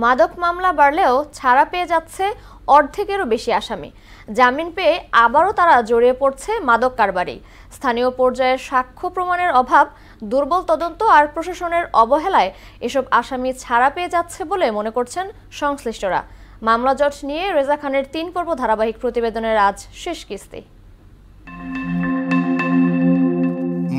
মাদক মামলা বাড়লেও ছাড়া পেয়ে যাচ্ছে অর্ধেকেরও বেশি আসামি। জামিন পেয়ে আবারও তারা জড়িয়ে পড়ছে মাদক কারবারে। স্থানীয় পর্যায়ের সাক্ষ্য প্রমাণের অভাব, দুর্বল তদন্ত আর প্রশাসনের অবহেলায় এসব আসামি ছাড়া পেয়ে যাচ্ছে বলে মনে করছেন সংশ্লিষ্টরা। মামলা জট নিয়ে রেজা খানের 3 পর্ব ধারাবাহিক প্রতিবেদনের আজ শেষ কিস্তি।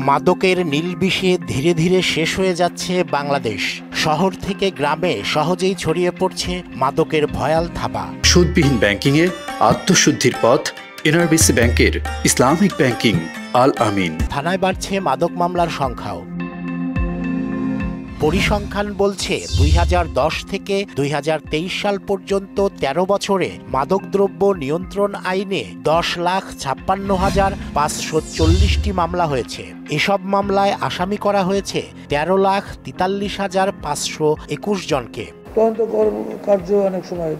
মাদকের নীলবিষে ধীরে ধীরে শেষ হয়ে যাচ্ছে বাংলাদেশ। শহর থেকে গ্রামে সহজেই ছড়িয়ে পড়ছে মাদকের ভয়াল থাবা। সুদবিহীন ব্যাংকিংয়ে আত্মশুদ্ধির পথ এনআরবিসি ব্যাংকের ইসলামিক ব্যাংকিং আল আমিন। থানায় বাড়ছে মাদক মামলার সংখ্যাও। পরিসংখ্যান বলছে 2010 থেকে 2023 সাল পর্যন্ত 13 বছরে মাদকদ্রব্য নিয়ন্ত্রণ আইনে 10,56,540টি মামলা হয়েছে। এসব মামলায় আসামি করা হয়েছে 13,43,521 জনকে। তদন্ত কার্য অনেক সময়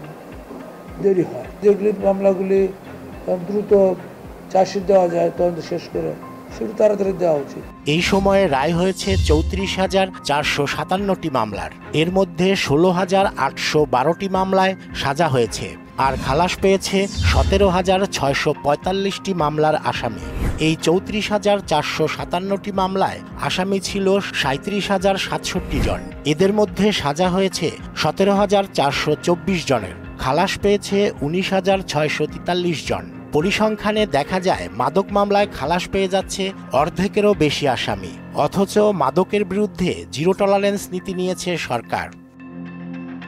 দেরি হয়, যেগুলি মামলাগুলি দ্রুত চার্জশিট দেওয়া যায়, তদন্ত শেষ করে সেটা তাড়াতাড়ি দেওয়া উচিত। এই সময়ে রায় হয়েছে 34,457টি মামলার। এর মধ্যে 16,812টি মামলায় সাজা হয়েছে আর খালাস পেয়েছে 17,645টি মামলার আসামি। এই 34,457টি মামলায় আসামি ছিল 37,067 জন। এদের মধ্যে সাজা হয়েছে 17,424 জনের, খালাস পেয়েছে 19,643 জন। পরিসংখ্যানে দেখা যায় মাদক মামলায় খালাস পেয়ে যাচ্ছে অর্ধেকেরও বেশি আসামি, অথচ মাদকের বিরুদ্ধে জিরো টলারেন্স নীতি নিয়েছে সরকার।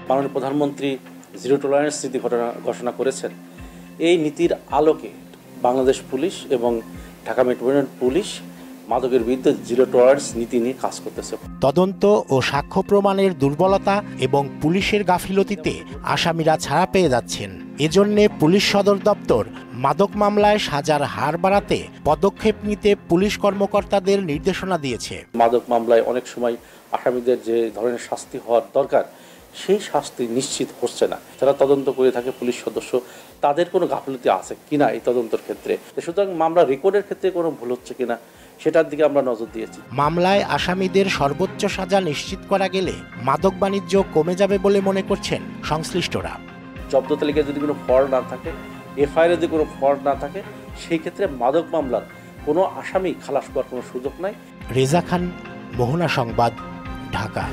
মাননীয় প্রধানমন্ত্রী জিরো টলারেন্স নীতি ঘোষণা করেছেন। এই নীতির আলোকে বাংলাদেশ পুলিশ এবং ঢাকা মেট্রোপলিটন পুলিশ মাদকের বিরুদ্ধে জিরো টলারেন্স নীতি নিয়ে কাজ করতেছে। তদন্ত ও সাক্ষ্য প্রমাণের দুর্বলতা এবং পুলিশের গাফিলতিতে আসামিরা ছাড়া পেয়ে যাচ্ছেন। এজন্যে পুলিশ সদর দপ্তর মাদক মামলায় সাজার হার বাড়াতে পদক্ষেপ নিতে পুলিশ কর্মকর্তাদের নির্দেশনা দিয়েছে। মাদক মামলায় অনেক সময় আসামিদের যে ধরনের শাস্তি হওয়ার দরকার সেই শাস্তি নিশ্চিত হচ্ছে না। যারা তদন্ত করে থাকে পুলিশ সদস্য, তাদের কোনো গাফিলতি আছে কিনা এই তদন্তের ক্ষেত্রে, সুতরাং মামলা রেকর্ডের ক্ষেত্রে কোনো ভুল হচ্ছে কিনা সেটার দিকে আমরা নজর দিয়েছি। মামলায় আসামিদের সর্বোচ্চ সাজা নিশ্চিত করা গেলে মাদক বাণিজ্য কমে যাবে বলে মনে করছেন সংশ্লিষ্টরা। জব্দ তালিকায় যদি কোনো ফল্ট না থাকে, এফআইআর যদি কোনো ফল্ট না থাকে, সেই ক্ষেত্রে মাদক মামলার কোনো আসামি খালাস পাওয়ার কোনো সুযোগ নাই। রেজা খান, মোহনা সংবাদ, ঢাকা।